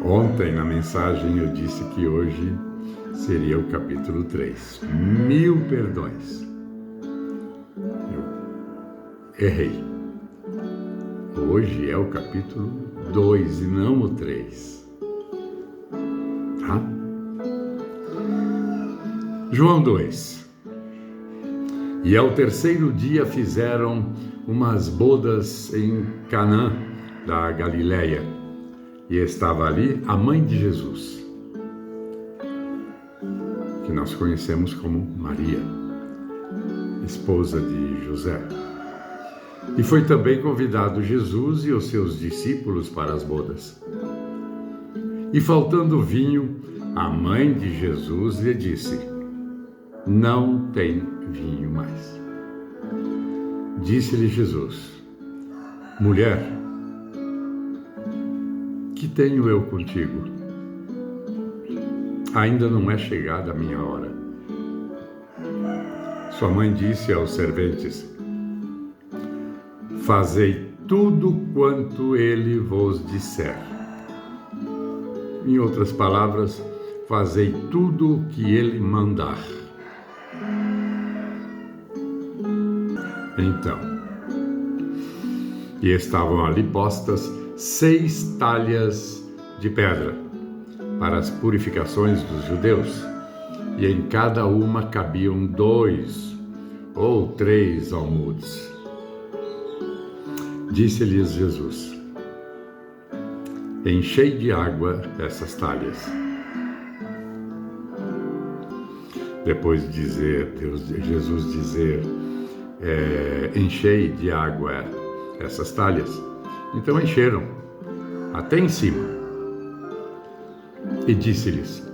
Ontem, na mensagem, eu disse que hoje seria o capítulo 3. 1000 perdões. Eu errei. Hoje é o capítulo 2 e não o 3. Tá? João 2. E ao terceiro dia fizeram umas bodas em Canaã da Galileia. E estava ali a mãe de Jesus, que nós conhecemos como Maria, esposa de José. E foi também convidado Jesus e os seus discípulos para as bodas. E faltando vinho, a mãe de Jesus lhe disse: não tem vinho mais. Disse-lhe Jesus: mulher, que tenho eu contigo? Ainda não é chegada a minha hora. Sua mãe disse aos serventes: fazei tudo quanto ele vos disser. Em outras palavras, fazei tudo o que ele mandar. Então, e estavam ali postas 6 talhas de pedra para as purificações dos judeus, e em cada uma cabiam 2 ou 3 almudes. Disse-lhes Jesus: enchei de água essas talhas. Depois de Jesus dizer, enchei de água essas talhas, então encheram até em cima. E disse-lhes: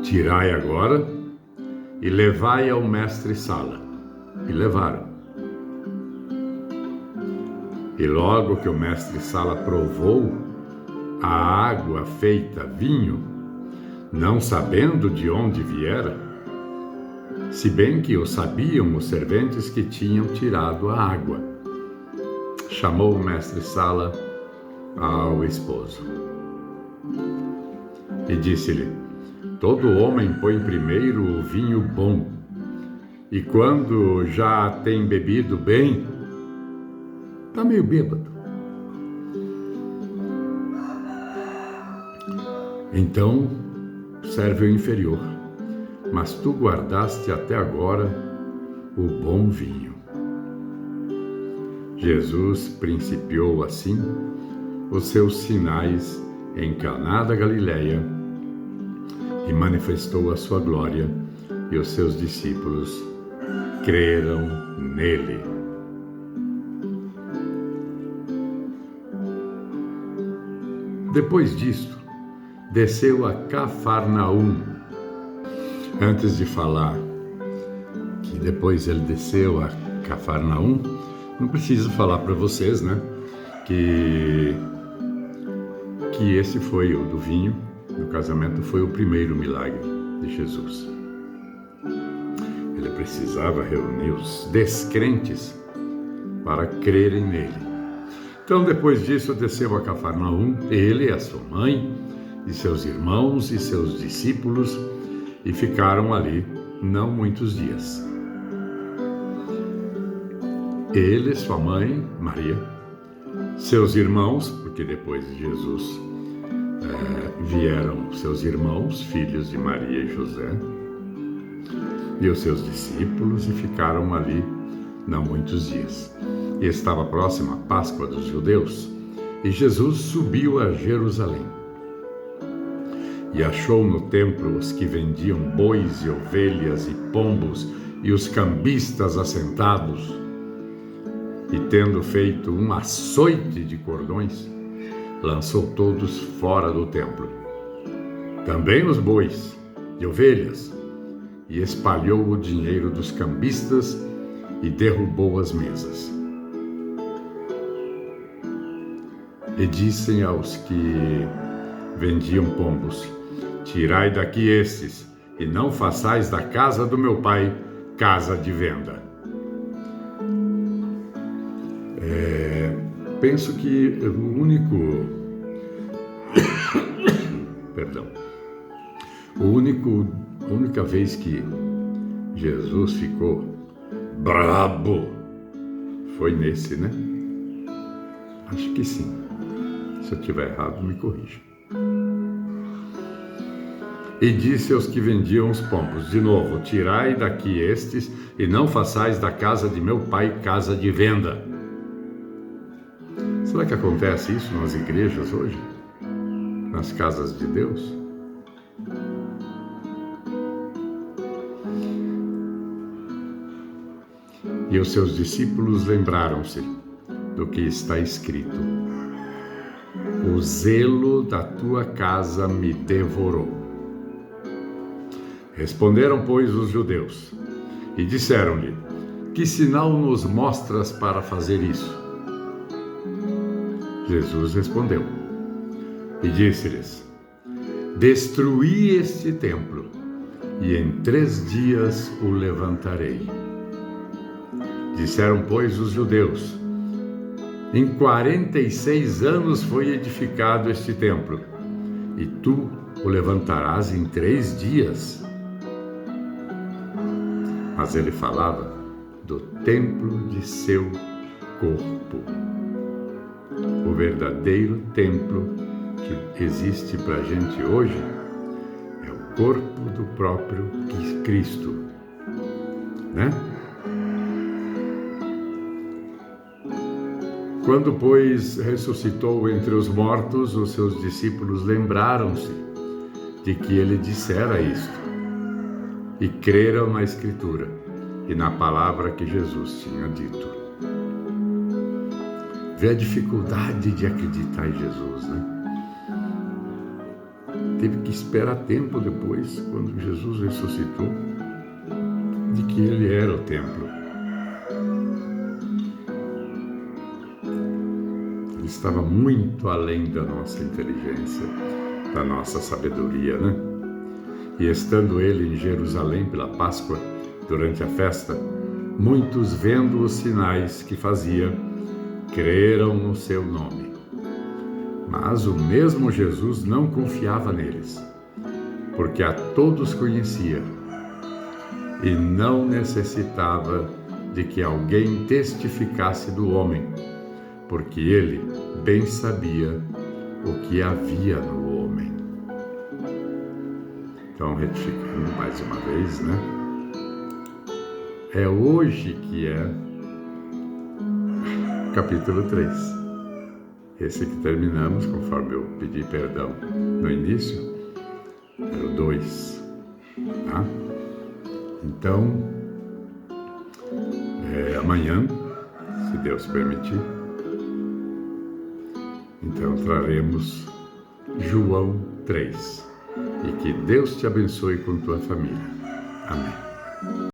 tirai agora e levai ao mestre-sala. E levaram. E logo que o mestre-sala provou a água feita vinho, não sabendo de onde viera, se bem que o sabiam os serventes que tinham tirado a água, chamou o mestre-sala ao esposo e disse-lhe: todo homem põe primeiro o vinho bom, e quando já tem bebido bem, está meio bêbado, então serve o inferior, mas tu guardaste até agora o bom vinho. Jesus principiou assim os seus sinais em Caná da Galileia e manifestou a sua glória, e os seus discípulos creram nele. Depois disto, desceu a Cafarnaum. Antes de falar que depois ele desceu a Cafarnaum, não preciso falar para vocês, né, que esse foi o do vinho, no casamento, foi o primeiro milagre de Jesus. Ele precisava reunir os descrentes para crerem nele. Então, depois disso, desceu a Cafarnaum, ele, a sua mãe, e seus irmãos e seus discípulos, e ficaram ali não muitos dias. Ele, sua mãe, Maria, seus irmãos, porque depois de Jesus vieram seus irmãos, filhos de Maria e José, e os seus discípulos, e ficaram ali não muitos dias. E estava próxima a Páscoa dos judeus, e Jesus subiu a Jerusalém. E achou no templo os que vendiam bois e ovelhas e pombos, e os cambistas assentados. E tendo feito um açoite de cordões, lançou todos fora do templo, também os bois e ovelhas, e espalhou o dinheiro dos cambistas e derrubou as mesas. E dissem aos que vendiam pombos: tirai daqui estes, e não façais da casa do meu pai casa de venda. Penso que o único A única vez que Jesus ficou brabo foi nesse, né? Acho que sim. Se eu estiver errado, me corrija. E disse aos que vendiam os pombos, de novo, tirai daqui estes, e não façais da casa de meu pai casa de venda. Será que acontece isso nas igrejas hoje? Nas casas de Deus? E os seus discípulos lembraram-se do que está escrito: o zelo da tua casa me devorou. Responderam, pois, os judeus e disseram-lhe: que sinal nos mostras para fazer isso? Jesus respondeu e disse-lhes: destruí este templo e em 3 dias o levantarei. Disseram, pois, os judeus: em 46 anos foi edificado este templo, e tu o levantarás em 3 dias? Mas ele falava do templo de seu corpo. O verdadeiro templo que existe para a gente hoje é o corpo do próprio Cristo, né? Quando, pois, ressuscitou entre os mortos, os seus discípulos lembraram-se de que ele dissera isto e creram na Escritura e na palavra que Jesus tinha dito. Vê a dificuldade de acreditar em Jesus, né? Teve que esperar tempo depois, quando Jesus ressuscitou, de que ele era o templo. Ele estava muito além da nossa inteligência, da nossa sabedoria, né? E estando ele em Jerusalém pela Páscoa, durante a festa, muitos, vendo os sinais que fazia, creram no seu nome. Mas o mesmo Jesus não confiava neles, porque a todos conhecia e não necessitava de que alguém testificasse do homem, porque ele bem sabia o que havia no homem. Então, retificando mais uma vez, né? É hoje que é capítulo 3. Esse que terminamos, conforme eu pedi perdão no início, era o 2. Tá? Então, amanhã, se Deus permitir, então traremos João 3. E que Deus te abençoe com tua família. Amém.